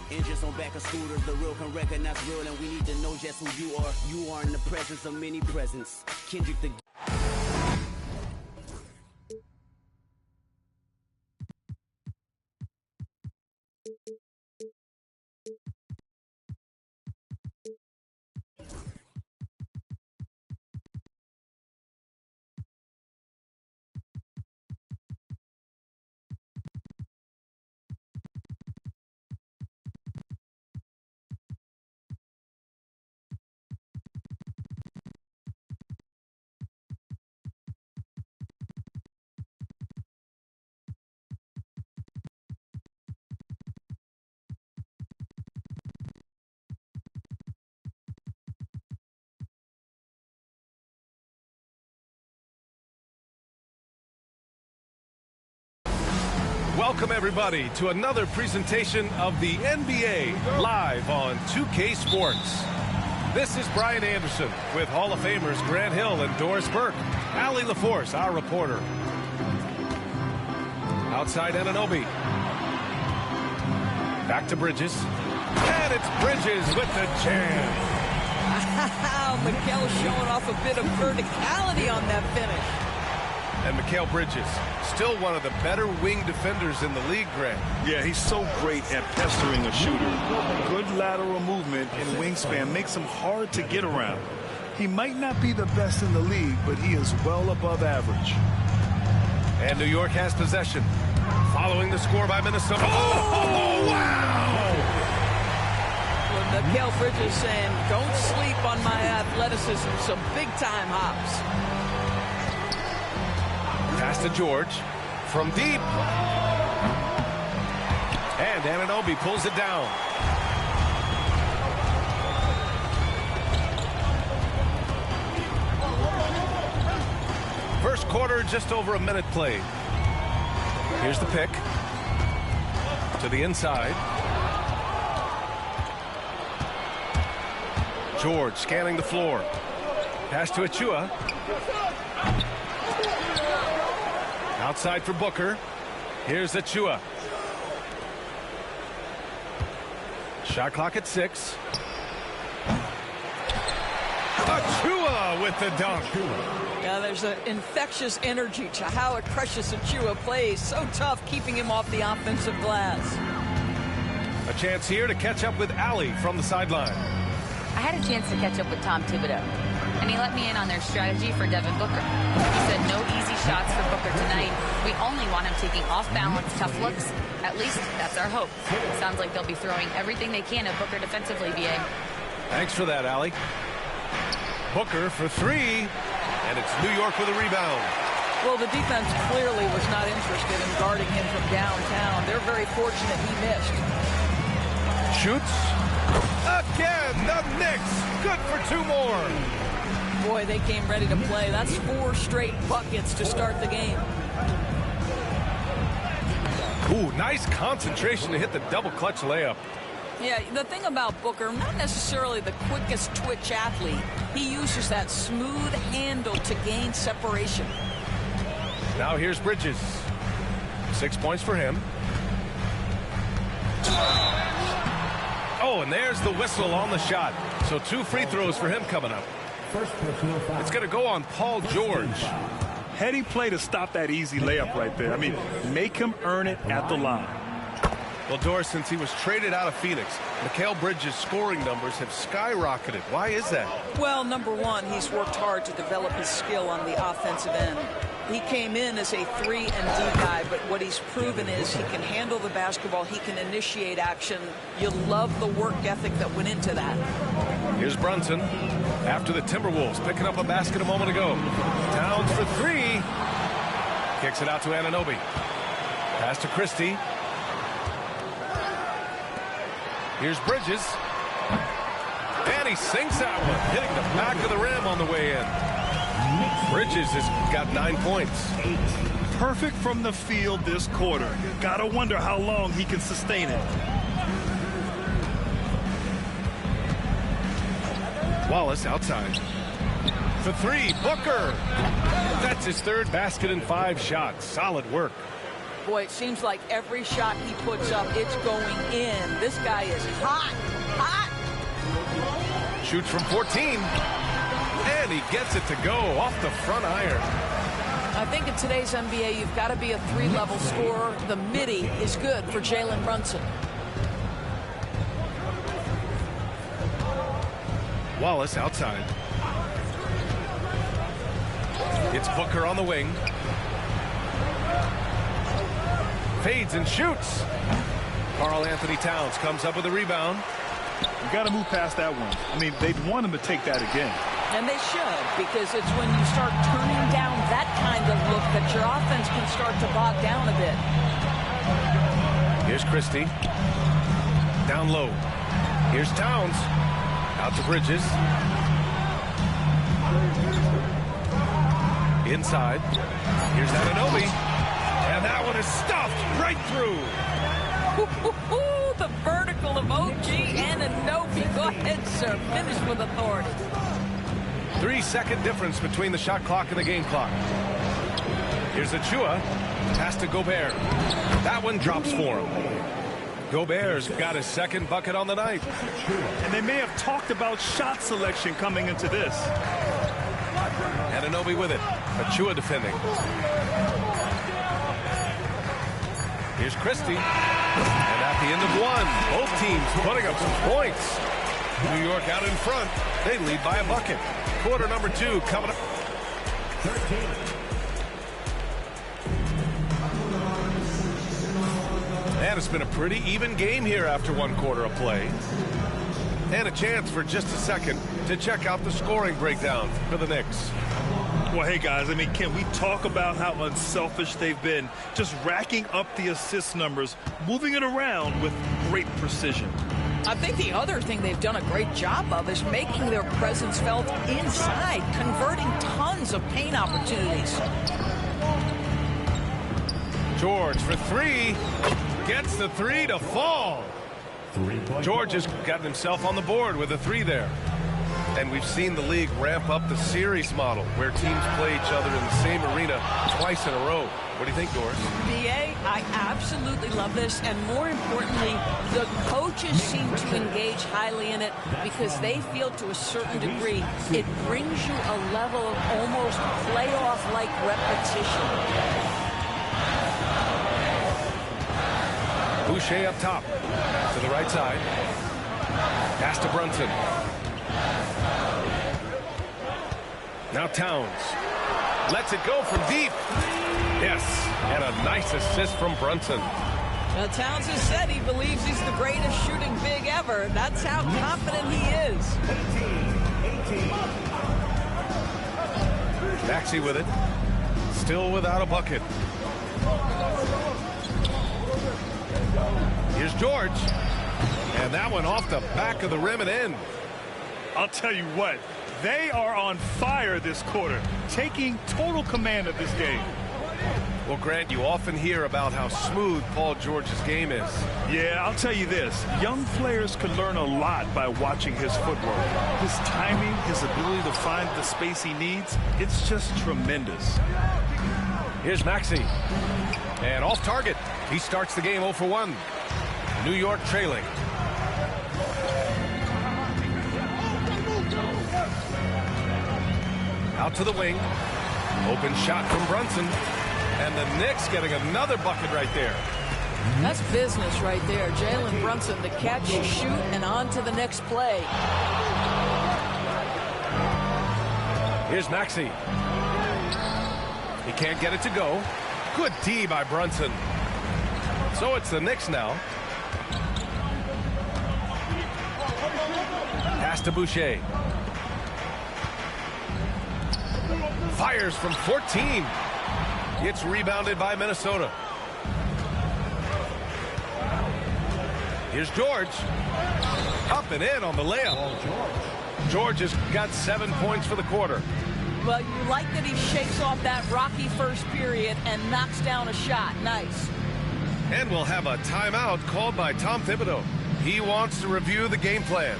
And just on back of scooters, the real can recognize real, and we need to know just who you are. You are in the presence of many presents. Kendrick the... Welcome, everybody, to another presentation of the NBA live on 2K Sports. This is Brian Anderson with Hall of Famers Grant Hill and Doris Burke. Allie LaForce, our reporter. Outside Anunoby. Back to Bridges. And it's Bridges with the jam. Wow, Mikal showing off a bit of verticality on that finish. And Mikal Bridges, still one of the better wing defenders in the league, Grant. Yeah, he's so great at pestering a shooter. Good lateral movement and wingspan makes him hard to get around. He might not be the best in the league, but he is well above average. And New York has possession. Following the score by Minnesota. Oh, wow! Well, Mikal Bridges saying, don't sleep on my athleticism. Some big-time hops. Pass to George from deep. And Anunoby pulls it down. First quarter, just over a minute played. Here's the pick. To the inside. George scanning the floor. Pass to Achua. Outside for Booker. Here's Achua. Shot clock at 6. Achua with the dunk. Yeah, there's an infectious energy to how a Precious Achua plays. So tough keeping him off the offensive glass. A chance here to catch up with Allie from the sideline. I had a chance to catch up with Tom Thibodeau, and he let me in on their strategy for Devin Booker. He said no easy shots for Booker tonight. We only want him taking off-balance, tough looks. At least that's our hope. Sounds like they'll be throwing everything they can at Booker defensively, B.A. Thanks for that, Allie. Booker for 3, and it's New York with a rebound. Well, the defense clearly was not interested in guarding him from downtown. They're very fortunate he missed. Shoots. Again, the Knicks. Good for 2 more. Boy, they came ready to play. That's 4 straight buckets to start the game. Ooh, nice concentration to hit the double clutch layup. Yeah, the thing about Booker, not necessarily the quickest twitch athlete. He uses that smooth handle to gain separation. Now here's Bridges. 6 points for him. Oh, and there's the whistle on the shot. So 2 free throws for him coming up. It's going to go on Paul George. Heady play to stop that easy layup right there. I mean, make him earn it at the line. Well, Doris, since he was traded out of Phoenix, Mikal Bridges' scoring numbers have skyrocketed. Why is that? Well, number one, he's worked hard to develop his skill on the offensive end. He came in as a 3-and-D guy, but what he's proven is he can handle the basketball, he can initiate action. You love the work ethic that went into that. Here's Brunson after the Timberwolves picking up a basket a moment ago. Towns for 3. Kicks it out to Anunoby. Pass to Christie. Here's Bridges. And he sinks that one, hitting the back of the rim on the way in. Bridges has got 9 points. Perfect from the field this quarter. Gotta wonder how long he can sustain it. Wallace outside. For 3, Booker. That's his 3rd basket in 5 shots. Solid work. Boy, it seems like every shot he puts up, it's going in. This guy is hot, hot. Shoots from 14. And he gets it to go off the front iron. I think in today's NBA, you've got to be a three-level scorer. The midi is good for Jalen Brunson. Wallace outside. It's Booker on the wing. Fades and shoots. Karl Anthony Towns comes up with a rebound. You got to move past that one. I mean, they'd want him to take that again. And they should, because it's when you start turning down that kind of look that your offense can start to bog down a bit. Here's Christie. Down low. Here's Towns. Out to Bridges. Inside. Here's Anunoby. And that one is stuffed right through. The vertical of OG Anunoby. Go ahead, sir. Finish with authority. 3-second difference between the shot clock and the game clock. Here's Achua. Pass to Gobert. That one drops for him. Gobert's got his second bucket on the night. And they may have talked about shot selection coming into this. Anunoby with it. Achua defending. Here's Christie. And at the end of one, both teams putting up some points. New York out in front. They lead by a bucket. Quarter number 2 coming up. 13. And it's been a pretty even game here after one quarter of play. And a chance for just a second to check out the scoring breakdown for the Knicks. Well, hey, guys, I mean, can we talk about how unselfish they've been? Just racking up the assist numbers, moving it around with great precision. I think the other thing they've done a great job of is making their presence felt inside, converting tons of paint opportunities. George for 3. Gets the 3 to fall. George has gotten himself on the board with a 3 there. And we've seen the league ramp up the series model where teams play each other in the same arena twice in a row. What do you think, Doris? BA, I absolutely love this. And more importantly, the coaches seem to engage highly in it because they feel to a certain degree it brings you a level of almost playoff-like repetition. Boucher up top to the right side. Pass to Brunson. Now Towns lets it go from deep. Yes, and a nice assist from Brunson. Now Towns has said he believes he's the greatest shooting big ever. That's how confident he is. 18. Maxey with it. Still without a bucket. Here's George. And that one off the back of the rim and in. I'll tell you what, they are on fire this quarter, taking total command of this game. Well, Grant, you often hear about how smooth Paul George's game is. Yeah, I'll tell you this. Young players can learn a lot by watching his footwork. His timing, his ability to find the space he needs, it's just tremendous. Here's Maxey. And off target. He starts the game 0 for 1. New York trailing. Out to the wing. Open shot from Brunson. And the Knicks getting another bucket right there. That's business right there. Jalen Brunson, the catch, shoot, and on to the next play. Here's Maxey. He can't get it to go. Good D by Brunson. So it's the Knicks now. Pass to Boucher. Fires from 14. It's rebounded by Minnesota. Here's George. Up and in on the layup. George has got 7 points for the quarter. Well, you like that he shakes off that rocky first period and knocks down a shot. Nice. And we'll have a timeout called by Tom Thibodeau. He wants to review the game plan.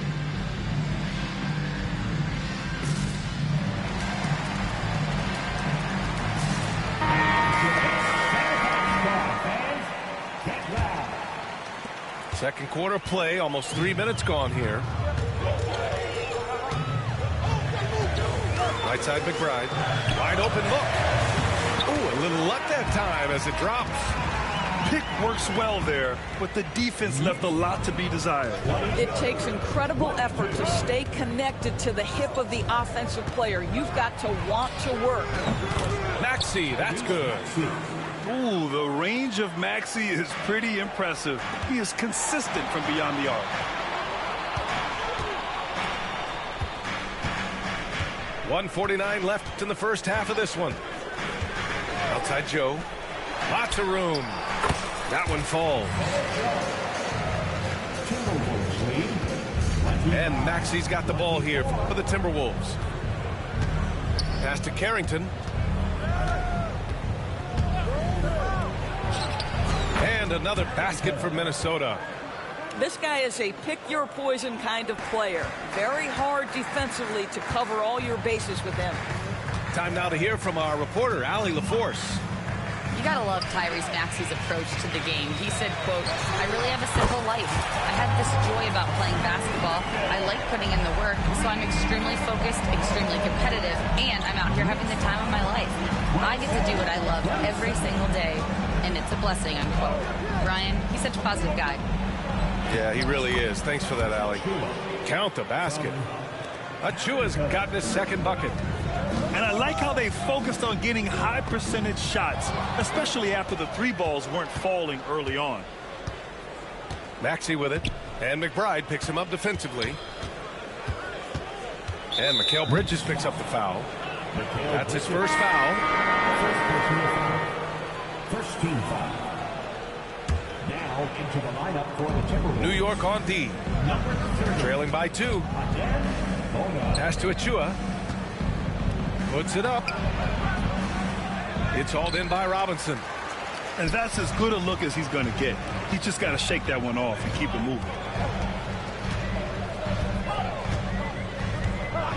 Second quarter play, almost 3 minutes gone here. Right side McBride. Wide open look. Ooh, a little luck that time as it drops. Pick works well there, but the defense left a lot to be desired. It takes incredible effort to stay connected to the hip of the offensive player. You've got to want to work. Maxey, that's good. Ooh, the range of Maxey is pretty impressive. He is consistent from beyond the arc. .149 left in the first half of this one. Outside Joe. Lots of room. That one falls. And Maxey's got the ball here for the Timberwolves. Pass to Carrington. And another basket for Minnesota. This guy is a pick-your-poison kind of player. Very hard defensively to cover all your bases with him. Time now to hear from our reporter, Allie LaForce. You gotta love Tyrese Maxey's approach to the game. He said, quote, "I really have a simple life. I had this joy about playing basketball. I like putting in the work, so I'm extremely focused, extremely competitive, and I'm out here having the time of my life. I get to do what I love every single day, and it's a blessing," unquote. Ryan, he's such a positive guy. Yeah, he really is. Thanks for that, Allie. Count the basket. Achua's gotten his second bucket. And I like how they focused on getting high percentage shots, especially after the three balls weren't falling early on. Maxey with it, and McBride picks him up defensively. And Mikal Bridges picks up the foul. That's his first foul. First team foul. Now into the lineup for the Timberwolves. New York on D. Trailing by 2. Pass to Achua. Puts it up. It's hauled in by Robinson. And that's as good a look as he's going to get. He's just got to shake that one off and keep it moving.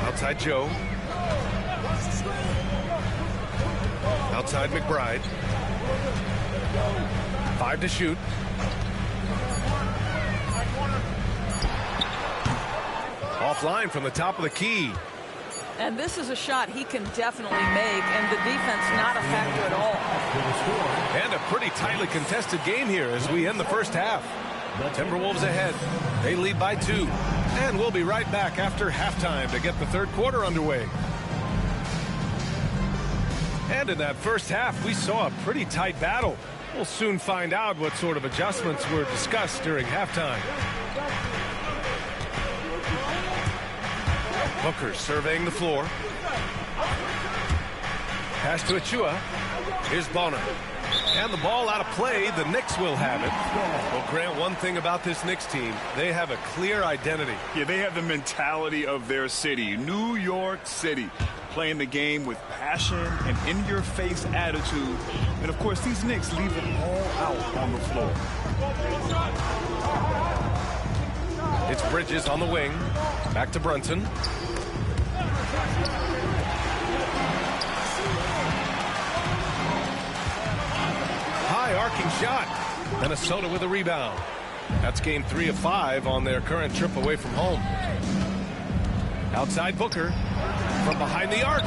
Outside Joe. Outside McBride. 5 to shoot. Offline from the top of the key. And this is a shot he can definitely make, and the defense not a factor at all. And a pretty tightly contested game here as we end the first half. Timberwolves ahead. They lead by 2. And we'll be right back after halftime to get the third quarter underway. And in that first half, we saw a pretty tight battle. We'll soon find out what sort of adjustments were discussed during halftime. Booker surveying the floor. Pass to Achua. Here's Bonner. And the ball out of play. The Knicks will have it. Well, Grant, one thing about this Knicks team, they have a clear identity. Yeah, they have the mentality of their city, New York City, playing the game with passion and in-your-face attitude. And, of course, these Knicks leave it all out on the floor. It's Bridges on the wing. Back to Brunson. High arcing shot. Minnesota with a rebound. That's game 3 of 5 on their current trip away from home. Outside Booker. From behind the arc.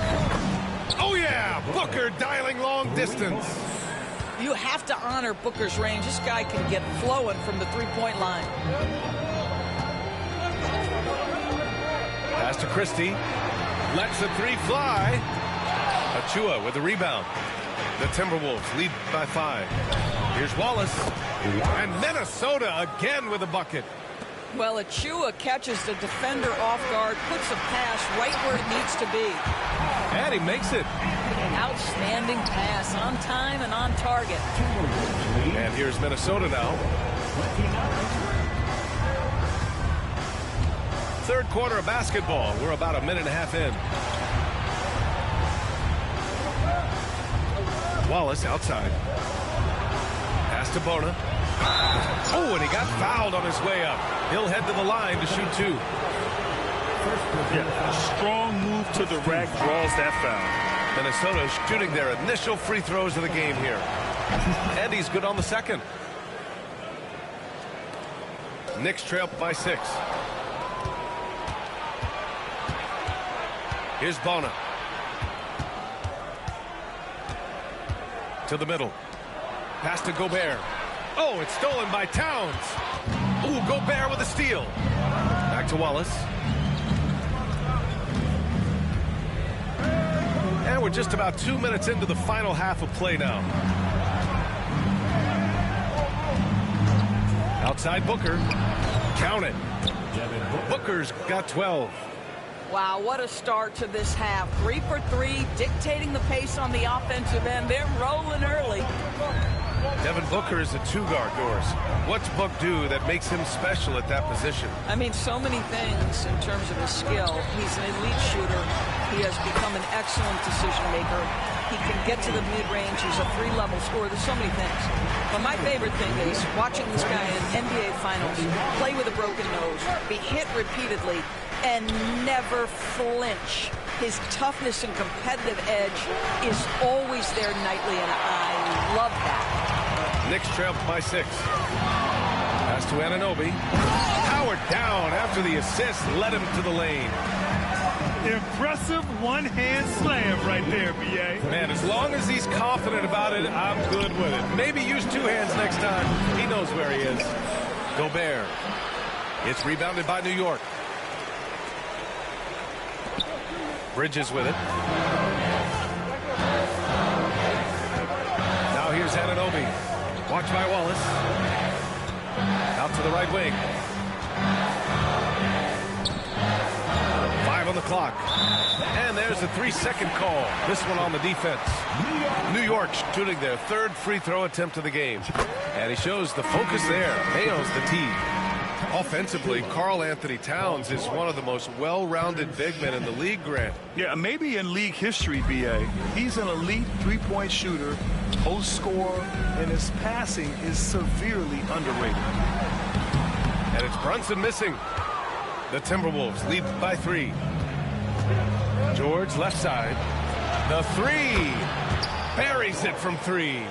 Oh yeah! Booker dialing long distance. You have to honor Booker's range. This guy can get flowing from the three-point line. Pass to Christie. Lets the 3 fly. Achua with the rebound. The Timberwolves lead by 5. Here's Wallace. And Minnesota again with a bucket. Well, Achua catches the defender off guard, puts a pass right where it needs to be. And he makes it. Outstanding pass, on time and on target. And here's Minnesota now. Third quarter of basketball. We're about a minute and a half in. Wallace outside. Pass to Bona. Oh, and he got fouled on his way up. He'll head to the line to shoot 2. Yeah, a strong move to the rack draws that foul. Minnesota shooting their initial free throws of the game here. And he's good on the second. Knicks trail by 6. Here's Bona. To the middle. Pass to Gobert. Oh, it's stolen by Towns. Ooh, Gobert with a steal. Back to Wallace. And we're just about 2 minutes into the final half of play now. Outside Booker. Count it. Booker's got 12. Wow, what a start to this half. 3 for 3, dictating the pace on the offensive end. They're rolling early. Devin Booker is a two-guard, Doris. What's Book do that makes him special at that position? I mean, so many things in terms of his skill. He's an elite shooter. He has become an excellent decision maker. He can get to the mid-range. He's a 3-level scorer. There's so many things. But my favorite thing is watching this guy in NBA Finals play with a broken nose, be hit repeatedly, and never flinch. His toughness and competitive edge is always there nightly, and I love that. Knicks trail by 6. Pass to Anunoby. Howard down after the assist led him to the lane. Impressive one-hand slam right there, B.A. Man, as long as he's confident about it, I'm good with it. Maybe use 2 hands next time. He knows where he is. Gobert. It's rebounded by New York. Bridges with it. Now here's Anunoby. Watched by Wallace. Out to the right wing. 5 on the clock. And there's a 3-second call. This one on the defense. New York shooting their 3rd free throw attempt of the game. And he shows the focus there. Nails the tee. Offensively, Karl Anthony Towns is one of the most well-rounded big men in the league, Grant. Yeah, maybe in league history, B.A. He's an elite three-point shooter, post scorer, and his passing is severely underrated. And it's Brunson missing. The Timberwolves lead by 3. George left side. The 3. Buries it from 3.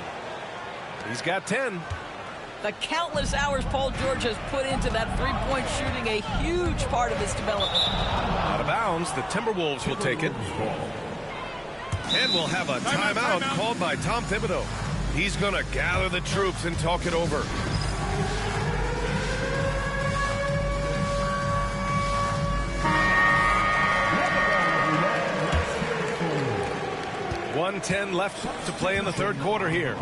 He's got 10. The countless hours Paul George has put into that three-point shooting, a huge part of his development. Out of bounds, the Timberwolves will take it. And we'll have a timeout called by Tom Thibodeau. He's going to gather the troops and talk it over. .110 left to play in the 3rd quarter here.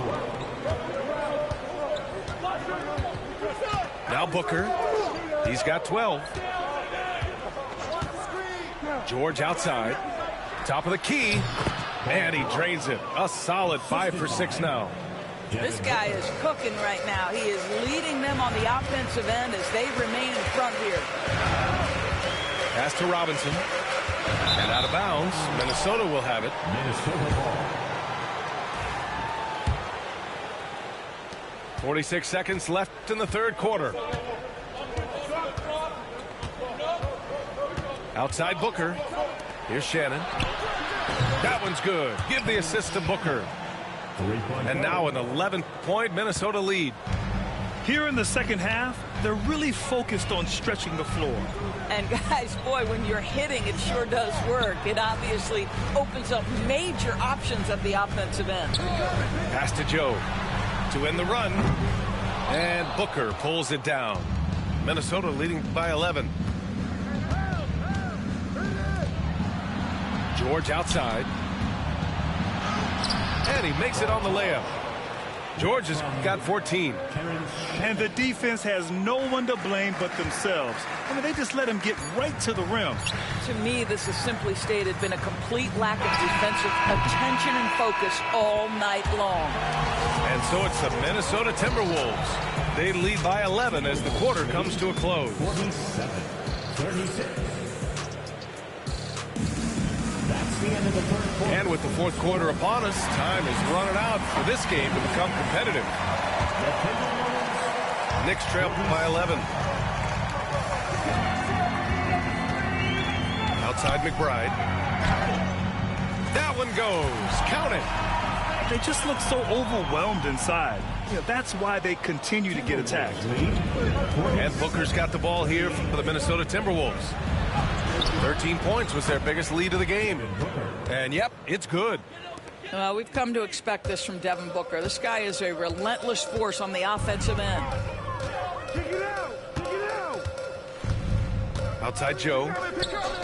Now Booker. He's got 12. George outside. Top of the key. And he drains it. A solid 5 for 6 now. This guy is cooking right now. He is leading them on the offensive end as they remain in front here. Pass to Robinson. And out of bounds. Minnesota will have it. Minnesota ball. 46 seconds left in the 3rd quarter. Outside Booker. Here's Shannon. That one's good. Give the assist to Booker. And now an 11-point Minnesota lead. Here in the second half, they're really focused on stretching the floor. And guys, boy, when you're hitting, it sure does work. It obviously opens up major options at the offensive end. Pass to Joe to end the run. And Booker pulls it down. Minnesota leading by 11. George outside. And he makes it on the layup. George has got 14. And the defense has no one to blame but themselves. I mean, they just let him get right to the rim. To me, this has simply stated been a complete lack of defensive attention and focus all night long. And so it's the Minnesota Timberwolves. They lead by 11 as the quarter comes to a close. 47-36. That's the end of the 3rd quarter. And with the 4th quarter upon us, time is running out for this game to become competitive. Knicks trail by 11. Outside McBride. That one goes. Count it. They just look so overwhelmed inside. That's why they continue to get attacked. And Booker's got the ball here for the Minnesota Timberwolves. 13 points was their biggest lead of the game. And yep, it's good. We've come to expect this from Devin Booker. This guy is a relentless force on the offensive end. Outside Joe.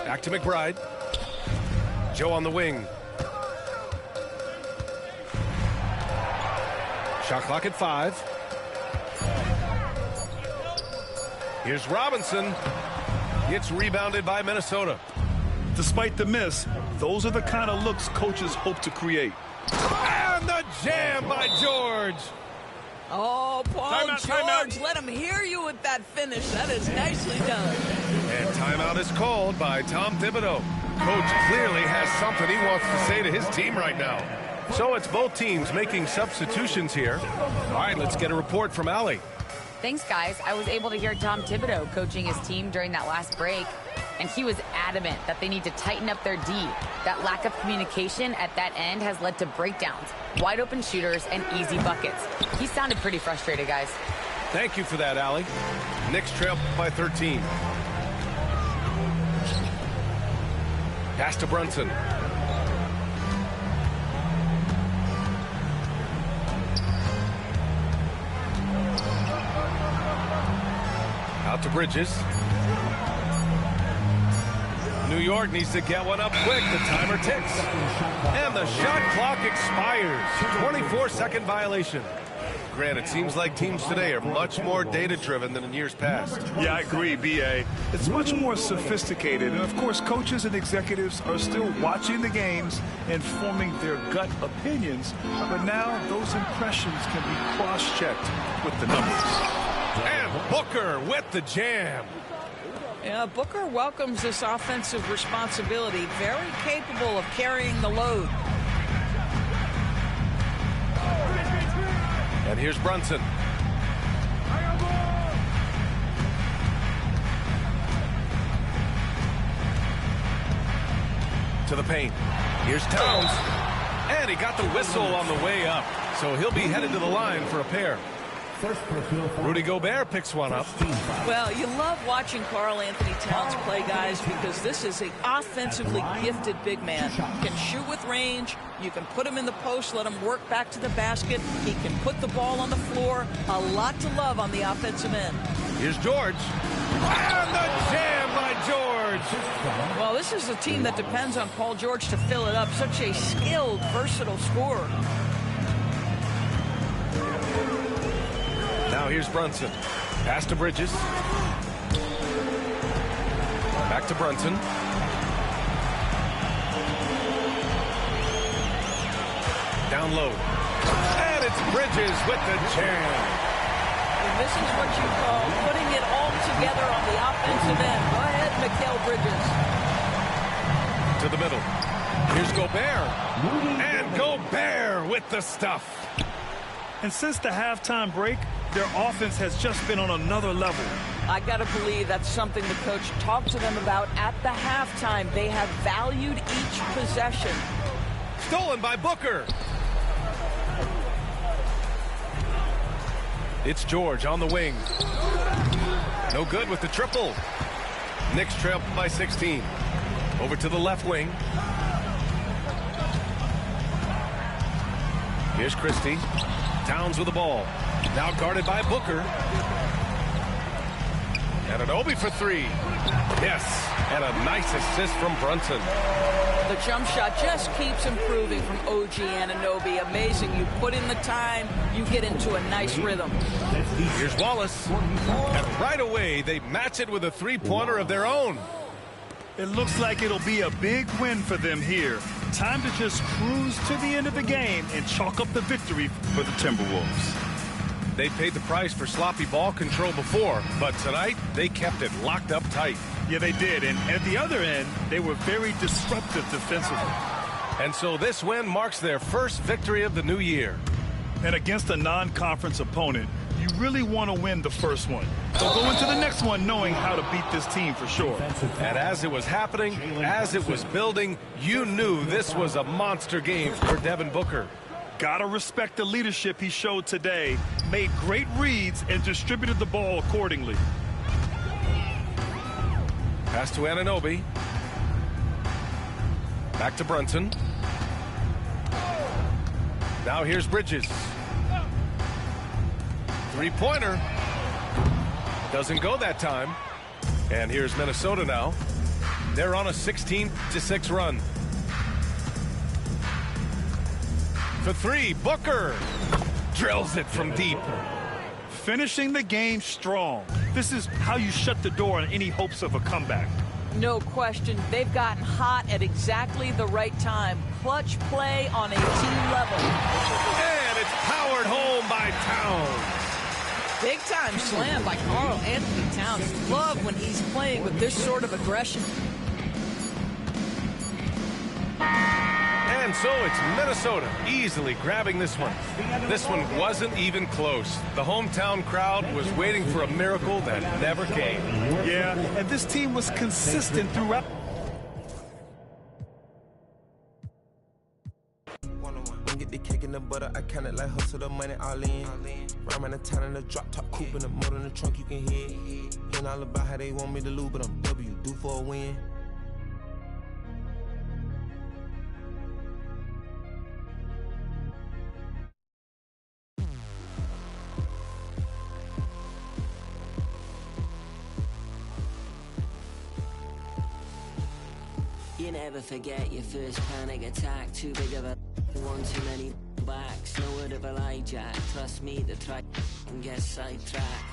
Back to McBride. Joe on the wing. Shot clock at 5. Here's Robinson. It's rebounded by Minnesota. Despite the miss, those are the kind of looks coaches hope to create. And the jam by George. Oh, Paul George, timeout. let him hear you with that finish. That is nicely done. And timeout is called by Tom Thibodeau. Coach clearly has something he wants to say to his team right now. So it's both teams making substitutions here. All right, let's get a report from Allie. Thanks, guys. I was able to hear Tom Thibodeau coaching his team during that last break, and he was adamant that they need to tighten up their D. That lack of communication at that end has led to breakdowns, wide open shooters, and easy buckets. He sounded pretty frustrated, guys. Thank you for that, Allie. Knicks trail by 13. Pass to Brunson. Out to Bridges. New York needs to get one up quick. The timer ticks. And the shot clock expires. 24-second violation. Grant, it seems like teams today are much more data-driven than in years past. Yeah, I agree, B.A. It's much more sophisticated. And, of course, coaches and executives are still watching the games and forming their gut opinions. But now those impressions can be cross-checked with the numbers. And Booker with the jam. Yeah, Booker welcomes this offensive responsibility. Very capable of carrying the load. And here's Brunson. To the paint. Here's Towns. And he got the whistle on the way up. So he'll be headed to the line for a pair. Rudy Gobert picks one up. Well, you love watching Karl Anthony Towns play, guys, because this is an offensively gifted big man. He can shoot with range. You can put him in the post, let him work back to the basket. He can put the ball on the floor. A lot to love on the offensive end. Here's George. And the jam by George. Well, this is a team that depends on Paul George to fill it up. Such a skilled, versatile scorer. Now here's Brunson. Pass to Bridges. Back to Brunson. Down low. And it's Bridges with the jam. And this is what you call putting it all together on the offensive end. Go ahead, Mikal Bridges. To the middle. Here's Gobert. And Gobert with the stuff. And since the halftime break, their offense has just been on another level. I got to believe that's something the coach talked to them about at the halftime. They have valued each possession. Stolen by Booker. It's George on the wing. No good with the triple. Knicks trail by 16. Over to the left wing. Here's Christie. Towns with the ball. Now guarded by Booker. And Anunoby for 3. Yes. And a nice assist from Brunson. The jump shot just keeps improving from OG Anunoby. Amazing. You put in the time, you get into a nice rhythm. Here's Wallace. And right away, they match it with a three-pointer of their own. It looks like it'll be a big win for them here. Time to just cruise to the end of the game and chalk up the victory for the Timberwolves. They paid the price for sloppy ball control before, but tonight they kept it locked up tight. Yeah, they did. And at the other end, they were very disruptive defensively. And so this win marks their first victory of the new year. And against a non-conference opponent, you really want to win the first one. So go into the next one knowing how to beat this team for sure. And as it was happening, as it was building, you knew this was a monster game for Devin Booker. Gotta respect the leadership he showed today. Made great reads and distributed the ball accordingly. Pass to Anunoby. Back to Brunson. Now here's Bridges. Three-pointer. Doesn't go that time. And here's Minnesota now. They're on a 16-6 run. For three, Booker drills it from deep. Finishing the game strong. This is how you shut the door on any hopes of a comeback. No question. They've gotten hot at exactly the right time. Clutch play on a team level. And it's powered home by Towns. Big time slam by Karl Anthony Towns. Love when he's playing with this sort of aggression. And so it's Minnesota easily grabbing this one. This one wasn't even close. The hometown crowd was waiting for a miracle that never came. Yeah, and this team was consistent throughout. Get the cake in the butter, I kinda like hustle the money all in. Rhyme the town in the drop top coupe in the motor in the trunk, you can hear. Hearing all about how they want me to lose, but I'm W, due for a win. You never forget your first panic attack. Too big of a one too many backs. No word of a lie, Jack. Trust me to try and get sidetracked.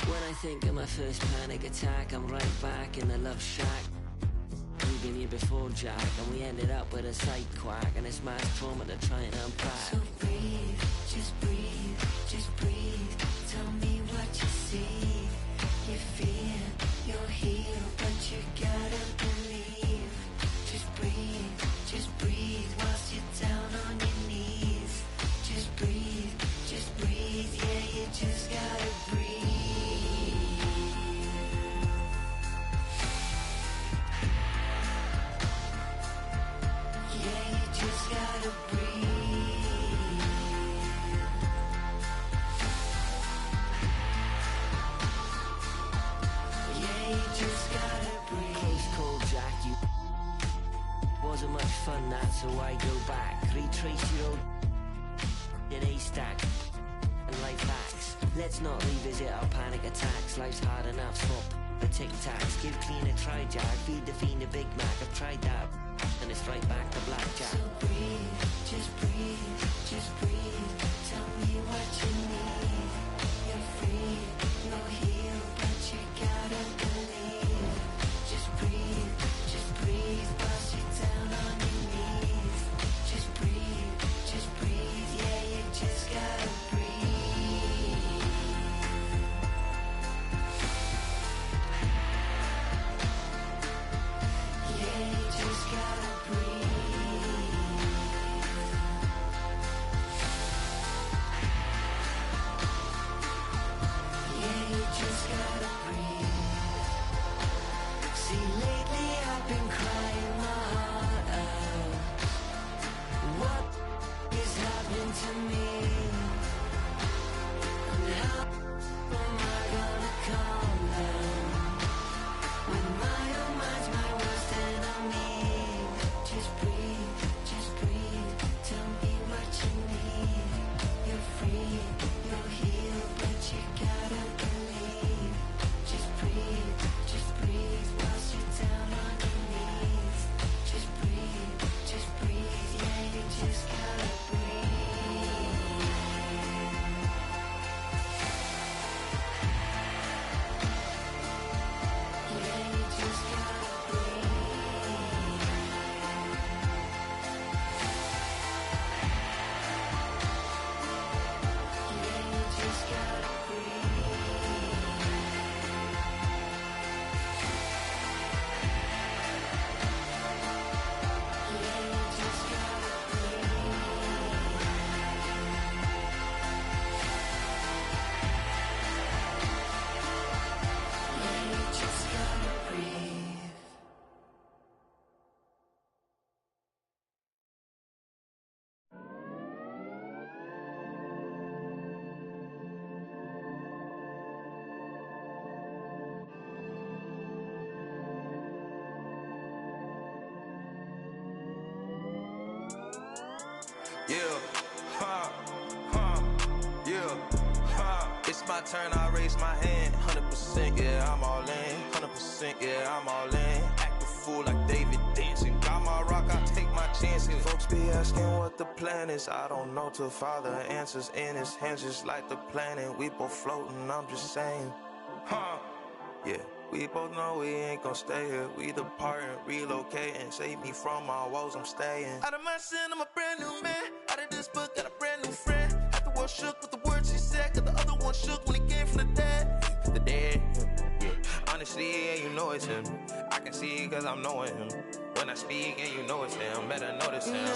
When I think of my first panic attack, I'm right back in the love shack. We've been here before, Jack, and we ended up with a side quack, and it's mass trauma to try and unpack. So breathe, just breathe, just breathe. Tell me what you see. You feel you're here, but you gotta believe. Just breathe whilst you're down on your knees. Just breathe, yeah, you just gotta breathe. Yeah, you just gotta breathe. Yeah, you just gotta breathe. Close call, Jack, you wasn't much fun that, so I go back. Retrace your old in a stack and life hacks. Let's not revisit our panic attacks. Life's hard enough, swap the tic-tacs. Give clean a try, Jack. Feed the fiend a Big Mac. I've tried that, and it's right back to blackjack. So breathe, just breathe, just breathe. Tell me what you need. You're free, you're here, but you gotta believe. Just breathe, whilst you're down on your knees. Just breathe, yeah, you just gotta breathe. Yeah, you just gotta breathe. turn, I raise my hand. 100%, yeah, I'm all in. 100%, yeah, I'm all in. Act a fool like David dancing. Got my rock, I take my chances. Folks be asking what the plan is. I don't know till Father answers in his hands, just like the planet. We both floating, I'm just saying. Yeah, we both know we ain't gon' stay here. We depart and relocate and save me from my woes, I'm staying. Out of my sin, I'm a brand new man. Out of this book, got a brand new friend. Half the world shook with the words he said. Got the other one shook when he came from the dead. The dead, yeah. Honestly, yeah, you know it's him. I can see cause I'm knowing him. When I speak and you know it's him, better notice him.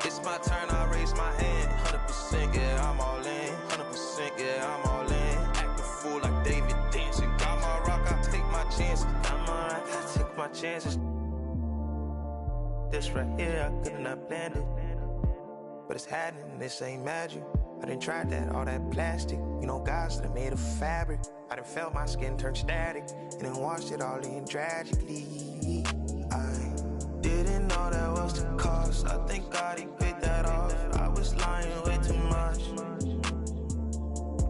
It's my turn, I raise my hand. 100%, yeah, I'm all in. 100%, yeah, I'm all in. Act a fool like David dancing. Got my rock, I take my chances. Got my rock, I take my chances. This right here, I could not planned it. But it's happening, this ain't magic. I done tried that, all that plastic. You know, guys that are made of fabric. I done felt my skin turn static. And then washed it all in tragically. I didn't know that was the cost. I think God, he paid that off. I was lying way too much.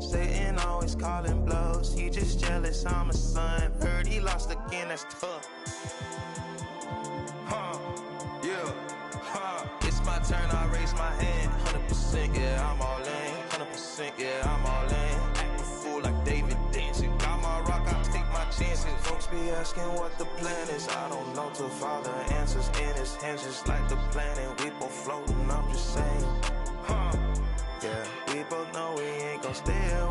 Satan always calling blows. He just jealous, I'm a son. Heard he lost again, that's tough. It's my turn, I raise my hand. 100%, yeah, I'm all in. 100%, yeah, I'm all in. Act a fool like David dancing. Got my rock, I take my chances. Folks be asking what the plan is. I don't know till Father answers in his hands, just like the planet. We both floating, I'm just saying. Yeah, we both know we ain't gon' stay here.